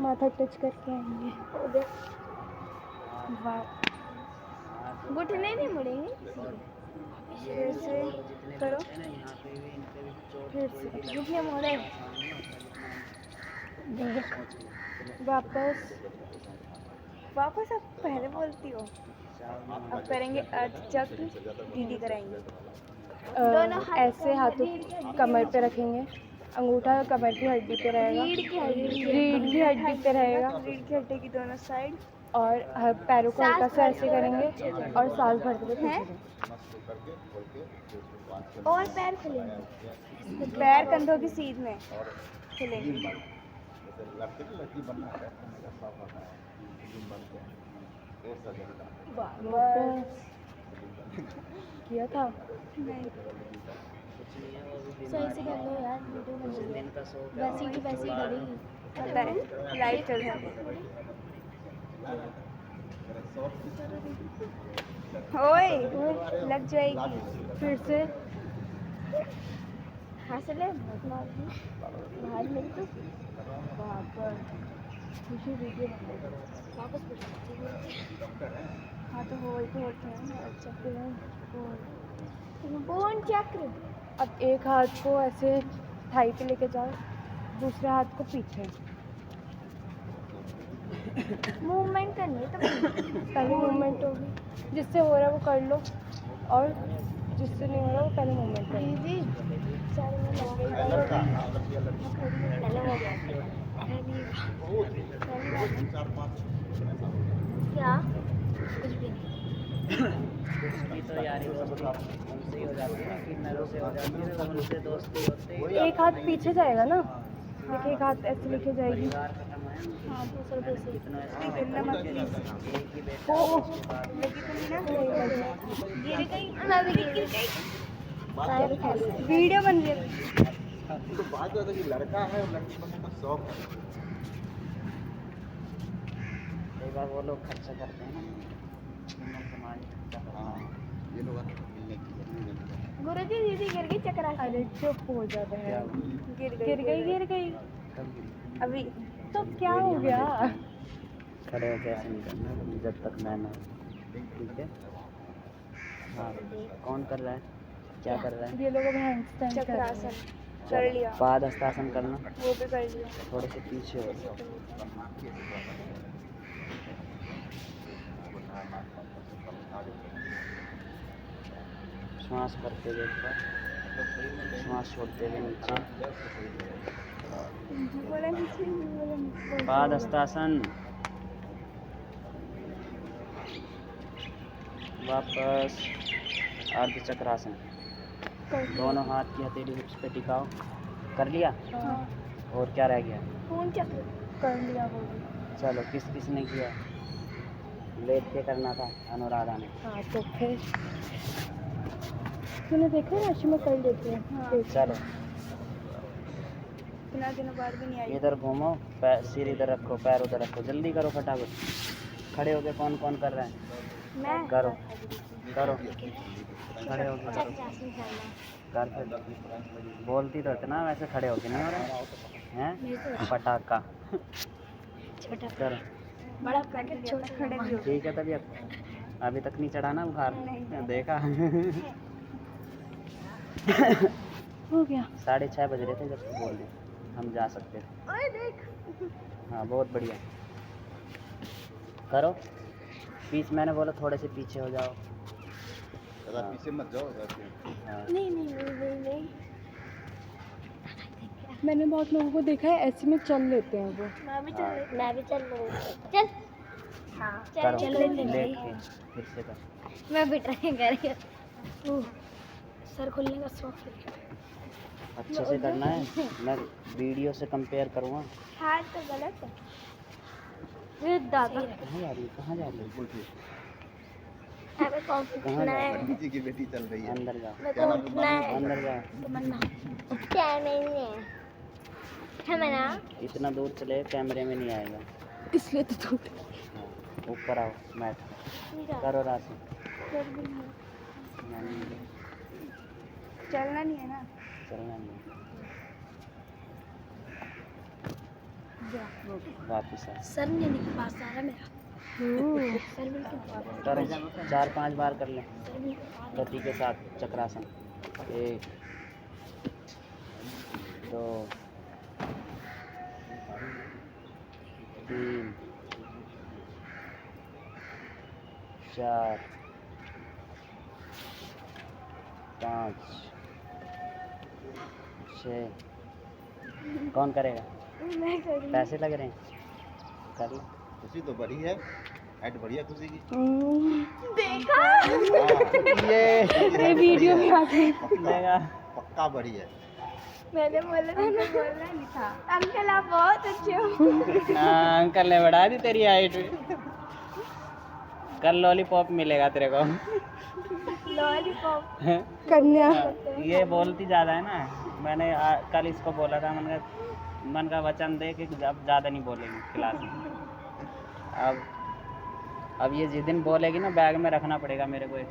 माथा टच करके आएंगे। घुटने नहीं मुड़ेंगे। फिर से करो। फिर से घुटने मोड़े। वापस वापस। अब पहले बोलती हो। अब करेंगे अर्धचक्र। दीदी कराएंगे। दोनों ऐसे हाथों कमर पे रखेंगे, अंगूठा कमर की हड्डी पे रहेगा, रीढ़ की हड्डी पे रहेगा, रीढ़ की हड्डी की दोनों साइड। और पैरों को हल्का सा ऐसे करेंगे और सांस भरते हुए पीछे से। और पैर खुलेंगे। पैर कंधों की सीध में खुलेंगे। किया था नहीं सही से कर लो यार, वीडियो बन वैसी की वैसी करेगी। पता है लाइट चल रही है। ओए लग जाएगी। फिर से हंस ले मत मार दी। मार मेरी तो वहाँ पर खुशी वीडियो वापस हाँ तो वो ही तो होते हैं चक्र। पूर्ण चक्र। अब एक हाथ को ऐसे थाई पे लेके जाओ, दूसरे हाथ को पीछे। मूवमेंट करनी है तो पहले मूवमेंट होगी, जिससे हो रहा है वो कर लो, और जिससे नहीं हो रहा वो पहले मूवमेंट कर लो। दीदी सारे में लग गई। पहले हो गया। क्या कुछ भी नहीं। दोस्ती तो यारी दोस्त उनसे ही हो जाती है ना, किन्नरों से हो जाती है, तो उनसे दोस्ती होते ही एक हाथ पीछे जाएगा ना, देखिए एक हाथ ऐसे लेके जाएगी। परिवार खत्म है ना। हाँ दूसरा दूसरा कितना ऐसा करना मत प्लीज। एक ही बेटा ओ, है, उसके बाद लगी तो नहीं ना गिर गई मैं भी गिर गई वीडियो बन रही है। तो बात है कि लड़का है और लड़की बनने का शौक है। कई बार वो लोग खर्चा करते हैं ना, हिंदू समाज खर्चा करता है। ये लोग आते हैं मिलने की जरूरत है। गुरु जी दीदी गिर गई चक्कर आ अरे चुप हो जाते क्या हैं। हुआ? गिर गिर गई। कब गिरी? अभी तो क्या हो गया? खड़े होकर ऐसे नहीं करना जब तक मैं ना, ठीक है? हाँ, कौन कर रहा है, क्या कर रहा है? ये लोग अब हैंडस्टैंड कर रहे हैं। चक्रासन कर लिया, पाद हस्तासन करना, वो भी कर लिया। थोड़े से पीछे हो जाओ। श्वास भरते हुए ऊपर, श्वास छोड़ते हुए नीचे। बोला नीचे बोला नीचे। पाद हस्तासन, वापस अर्ध चक्रासन। दोनों हाथ की हथेली हिप्स पे टिकाओ। कर लिया? हाँ, और क्या रह गया? कौन चक्र कर लिया वो भी। चलो, किस किस ने किया? लेट के करना था अनुराधा ने। हाँ तो फिर तूने देखा है राशि में कर लेते हैं। हाँ। चलो इतना दिनों बाद भी नहीं आई। इधर घूमो, सिर इधर रखो, पैर उधर रखो, जल्दी करो फटाफट। खड़े होके कौन कौन कर रहे हैं? मैं करो करो, खड़े होके करो। कर फिर। बोलती तो इतना, वैसे खड़े होके नहीं हो रहे हैं? पटाखा। छोटा चलो बड़ा पैकेट छोटा खड़े भी हो। ठीक है, तभी अभी तक नहीं चढ़ा ना बुखार? नहीं। देखा? हो गया। 6:30 बज रहे थे जब तू बोल दी, हम जा सकते थे। ओए देख हाँ, बहुत बढ़िया। करो पीछे, मैंने बोला थोड़े से पीछे हो जाओ। ज़्यादा पीछे मत जाओ वैसे। हाँ, नहीं मैंने बहुत लोगों को देखा है ऐसे में चल लेते हैं वो। मैं भी चल रही चल हाँ करो चल लेट के, फिर से कर। मैं भी ट्राई कर रही हूँ। सर खुलने का शौक है। अच्छे से करना है, मैं वीडियो से कंपेयर करूँगा। हाथ तो गलत है ये दादा कहाँ जा रही है, कहाँ जा रही है? बिल्कुल ठीक। अबे कौन कहाँ उठना जा है पंडित जी की बेटी चल रही है। अंदर जाओ, मेरे को उठना है अंदर जाओ। तमन्ना क्या नहीं है तमन्ना इतना दूर चले कैमरे में नहीं आएगा। इसलिए तो तू हाँ, ऊपर आओ मैट, करो राशि। चलना नहीं है ना चलना नहीं, वापिस आओ। सर ने नहीं पास आ रहा मेरा सर बिल्कुल करो 4-5 बार कर लें गति के साथ चक्रासन। 1 2 3 4 5 6। कौन करेगा? मैं कर पैसे लग रहे हैं, कर लो। खुशी तो बड़ी है, ऐड बढ़िया खुशी की। देखा ये वीडियो में आ गई। लेगा। पक्का बड़ी है। मैंने बोला था ना बोलना नहीं था अंकल आप बहुत अच्छे हो हाँ, अंकल ने बढ़ा दी तेरी हाइट। कल लॉलीपॉप मिलेगा तेरे को। लॉलीपॉप कन्या ये बोलती ज़्यादा है ना, मैंने कल इसको बोला था, मन का वचन दे कि अब ज़्यादा नहीं बोलेगी क्लास में। अब ये जिस दिन बोलेगी ना, बैग में रखना पड़ेगा मेरे को एक।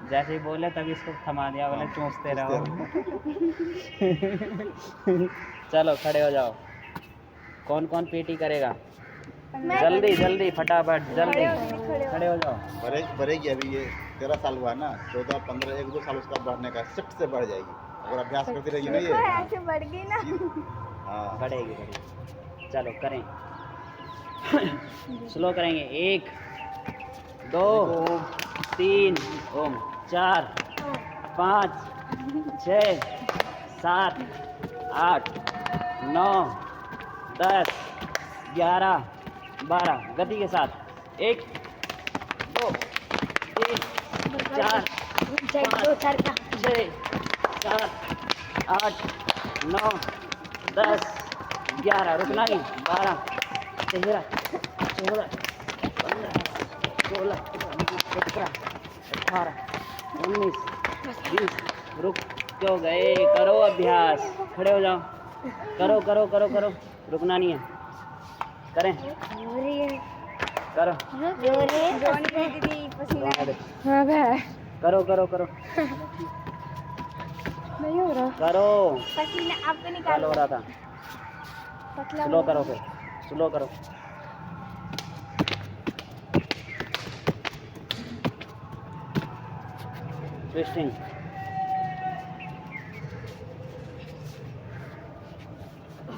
जैसे ही बोले तभी इसको थमा दिया, बोले चूसते रहो। चलो खड़े हो जाओ। कौन कौन पीटी करेगा? जल्दी जल्दी फटाफट जल्दी खड़े हो जाओ। बढ़ेगी अभी, ये 13 साल हुआ है ना, 14 15 1-2 साल उसका बढ़ने का, शिफ्ट से बढ़ जाएगी अगर अभ्यास करती रहेगी ना ये। ऐसे बढ़ गई ना हाँ बढ़ेगी। चलो करें, स्लो करेंगे। 1 2 3 ओम 4 5 6 7 8 9 10 11 12 गति के साथ 1 2 3 4 5 6 7 8 9 10 11 रुकना नहीं 12 13 14 15 16 17 18 19 20 रुक क्यों गए? करो अभ्यास, खड़े हो जाओ, करो करो करो करो, रुकना नहीं है, करें करो हाँ भाई करो करो करो नहीं हो रहा। करो। पसीना आपको कल निकालो। हो रहा था, स्लो करो, फिर स्लो करो। ट्विस्टिंग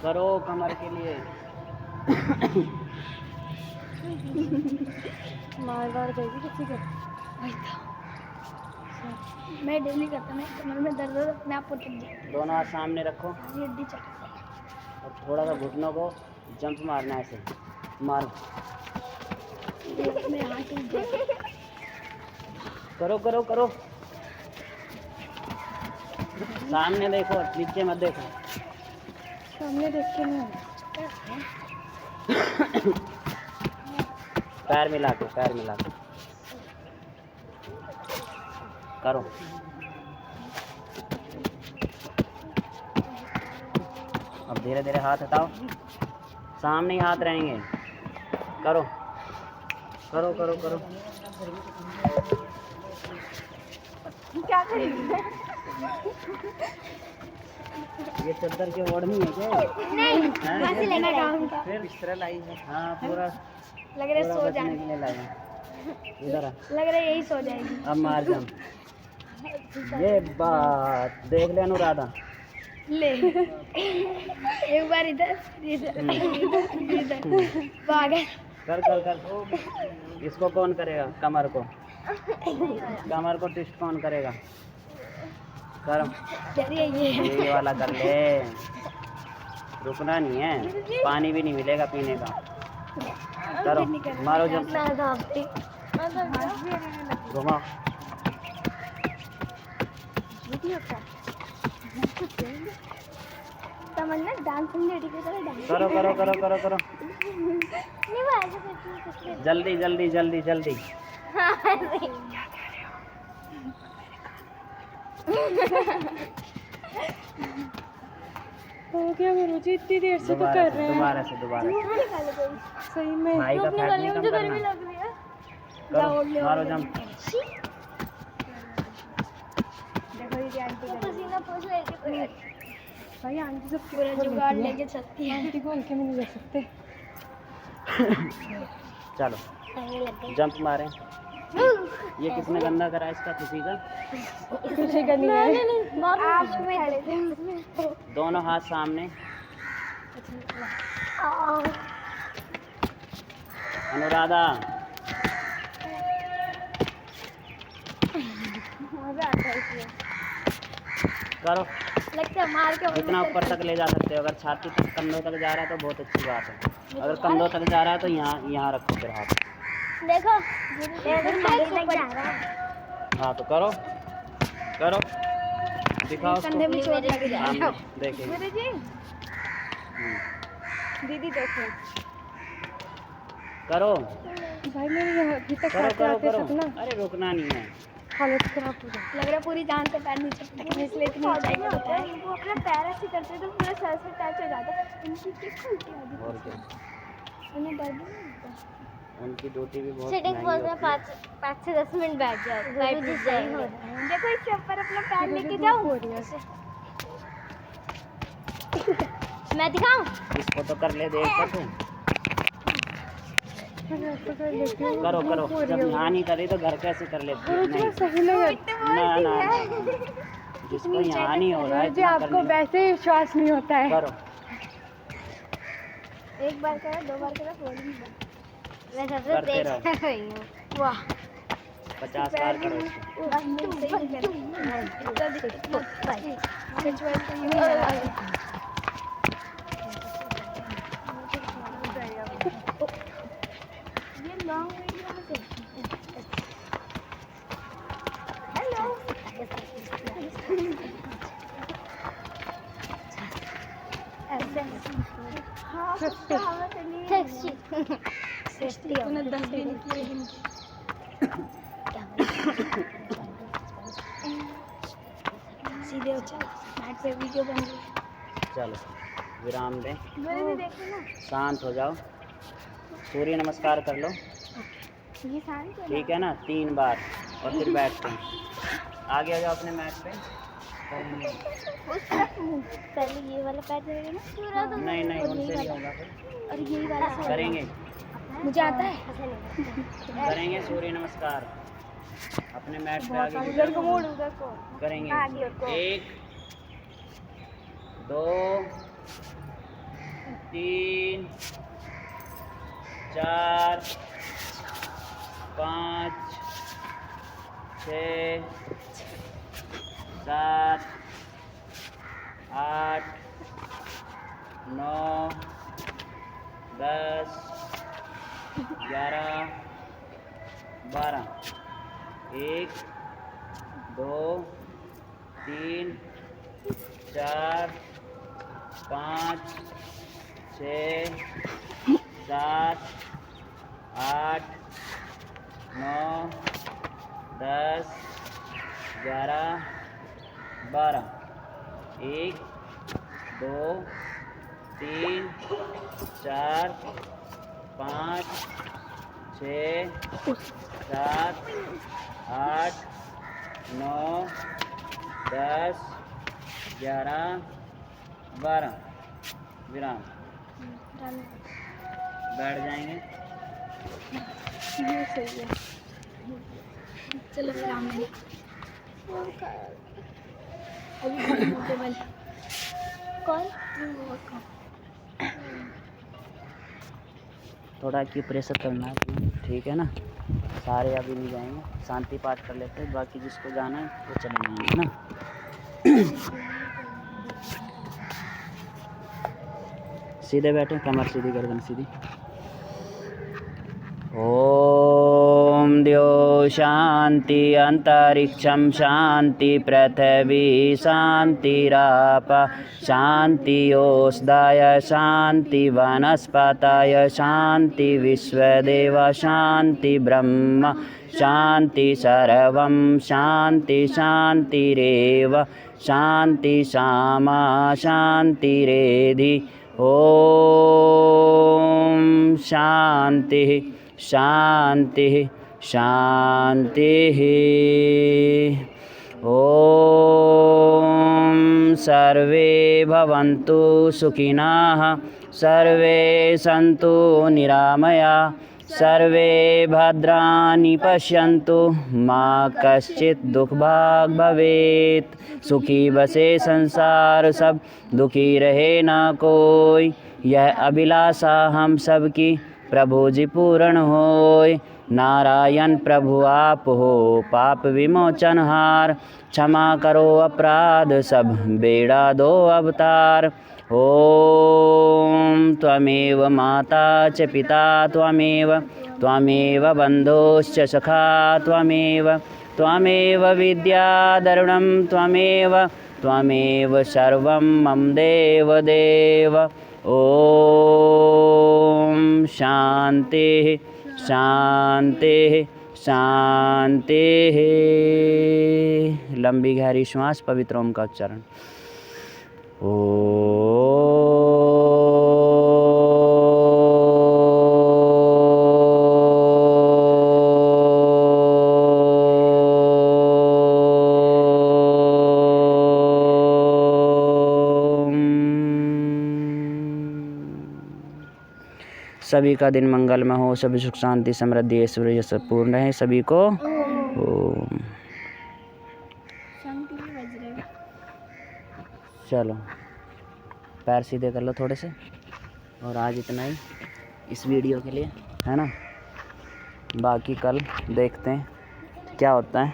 करो कमर के लिए। मार देगी किसी को। मैं डेली करता हूँ, कमर में दर्द हो तो अपने आप उठ जाती दोनों हाथ सामने रखो है, हड्डी चढ़ और थोड़ा सा घुटनों को जंप मारना है, ऐसे मारो। मेरे हाथ टूट गए। करो करो करो, सामने देखो, नीचे मत देखो। सामने देख के नहीं होगा। पैर मिला के, पैर मिला के करो। अब धीरे धीरे हाथ हटाओ, सामने ही हाथ रहेंगे। करो करो करो करो। क्या करेंगे? ये चद्दर की ओढ़नी है क्या? नहीं, हाँ, वहाँ से लेना काम था। फिर बिस्तर लाई है। हाँ पूरा लग रहा है पूरा सो बचने जाए, के लिए लाई है। इधर आ, लग रहा है यही सो जाएगी। अब मार जम। ये बात देख ले अनुराधा। ले एक बार इधर इधर इधर भाग। कर कर कर। इसको कौन करेगा? कमर को, कमर को ट्विस्ट कौन करेगा? कर, ये वाला कर ले। रुकना नहीं है, पानी भी नहीं मिलेगा पीने का। करो, मारो जब, घुमाओ। तमन्ना डांसिंग लेडी की तरह डांस करो करो करो करो करो, नहीं, वो ऐसे करती है। जल्दी जल्दी जल्दी जल्दी। हो गया गुरु जी, इतनी देर से तो दोबारा कर से, रहे हैं। दोबारा से, दोबारा से। सही में भाई का फैट नहीं कम करना। लग रही है। करो, मारो जम। देखो ये आंटी का पसीना पोंछ रही है। भाई आंटी सब पूरा जुगाड़ लेके चलती है। आंटी को हल्के में नहीं ले सकते। चलो लग गई। जंप मारे। ये किसने गंदा करा इसका? किसी का? किसी का नहीं है। आप में खड़े थे। दोनों हाथ सामने, अनुराधा। मजा आता है इसमें। करो, लगता है मार के जितना ऊपर तक ले जा सकते हो। अगर छाती तक, कंधों तक जा रहा है तो बहुत अच्छी बात है। अगर कंधों तक जा रहा है तो यहाँ यहाँ रखो फिर हाथ। देखो तक जा रहा है। हाँ तो करो करो, दिखाओ उसको। कंधे में चोट लग जाए। सामने देखिए। मेरे जी दीदी देखो करो भाई मेरे यहाँ अभी तक करो आते करो आते करो। सब ना अरे रुकना नहीं है। हालत खराब हो जाए। लग रहा है पूरी जान से पैर नीचे लेकिन इसलिए इतनी ऊंचाई पे होता है। वो अपना पैर ऐसे करते तो पूरा सर से टच हो जाता है। इनकी किस उल्टी आदत और क्या, है? उन्हें दर्द नहीं होता। उनकी ड्यूटी भी बहुत सिटिंग पोज महंगी में होती है। 5 से 10 मिनट बैठ जाओ। बैठ जाएंगे। देखो इसके ऊपर अपना पैर लेके जाओ। हो रही है। मैं दिखाऊं? इसको तो कर ले, देख कर तू। मैं तो कर लेती हूँ। करो करो, हो रही जब है। यहाँ नहीं कर रही तो घर कैसे कर लेती है? गुरु जी नहीं, सही लगे। ना ना ना। जिसको यहाँ नहीं हो रहा है गुरु जी इतना आपको करने- वैसे ही विश्वास नहीं होता है। करो। एक बार करा, 2 बार करा, 4 बार। मैं सबसे करते तेज रहो। कर रही हूँ। वाह 50 बार करो इसको। ऐसे हाँ 60 तूने 10 दिन किए हैं। सीधे हो चल मैट पे वीडियो बन रही है। चलो विराम दें, मेरे भी देखो ना शांत हो जाओ, सूर्य नमस्कार कर लो, ये शांत है ठीक है ना, 3 बार और फिर बैठते हैं। आगे आ जाओ अपने मैट पे। उस तरफ मुंह पहले ये वाला पैर करेगा ना पूरा तो नहीं नहीं उनसे नहीं होगा फिर, और यही वाला करेंगे मुझे आता है करेंगे सूर्य नमस्कार अपने मैट पे आगे उधर को मोड़ उधर को करेंगे। आगे को 1 2 3 4 5 6 7 8 9 10 11 12 1 2 3 4 5 6 7 8 9 10 11 12 1 2 3 4 5 6 7 8 9 10 11 12 विराम। बैठ जाएंगे। ये सही है। चलो विराम ले अभी टेबल कौन थोड़ा एक्यूप्रेशर करना है, ठीक है ना। सारे अभी नहीं जाएंगे, शांति पाठ कर लेते हैं, बाकी जिसको जाना है वो चले जाएंगे ना। सीधे बैठे, कमर सीधी, गर्दन सीधी। ओम द्यो शांति अंतरिक्षम शांति पृथ्वी शांतिराप शांति ओषधाय शांति वनस्पतय शांति विश्वदेव शांति ब्रह्म शांति सर्वं शांति शांतिरेव शांति सामा शांतिरेधि। ओम शांति शांति शांति। ओम सर्वे भवन्तु सुखिनः सर्वे सन्तु निरामया सर्वे भद्राणि पश्यन्तु मा कश्चित् दुःखभाग् भवेत्। सुखी बसे संसार सब दुखी रहे ना कोई, यह अभिलाषा हम सबकी प्रभु जी पूर्ण होय। नारायण प्रभु आप हो पाप विमोचन हार, क्षमा करो अपराध सब बेड़ा दो अवतार। ओम त्वमेव माता च पिता त्वमेव बन्धुश्च सखा त्वमेव विद्याधरणं त्वमेव सर्वं मम देव। ओम शांति शांति शांति। लंबी गहरी श्वास, पवित्र ओम का उच्चारण। सभी का दिन मंगलमय हो, सभी सुख शांति समृद्धि ऐश्वर्य सब पूर्ण रहे सभी को। ओम। चलो पैर सीधे कर लो थोड़े से, और आज इतना ही इस वीडियो के लिए, है ना। बाकी कल देखते हैं क्या होता है।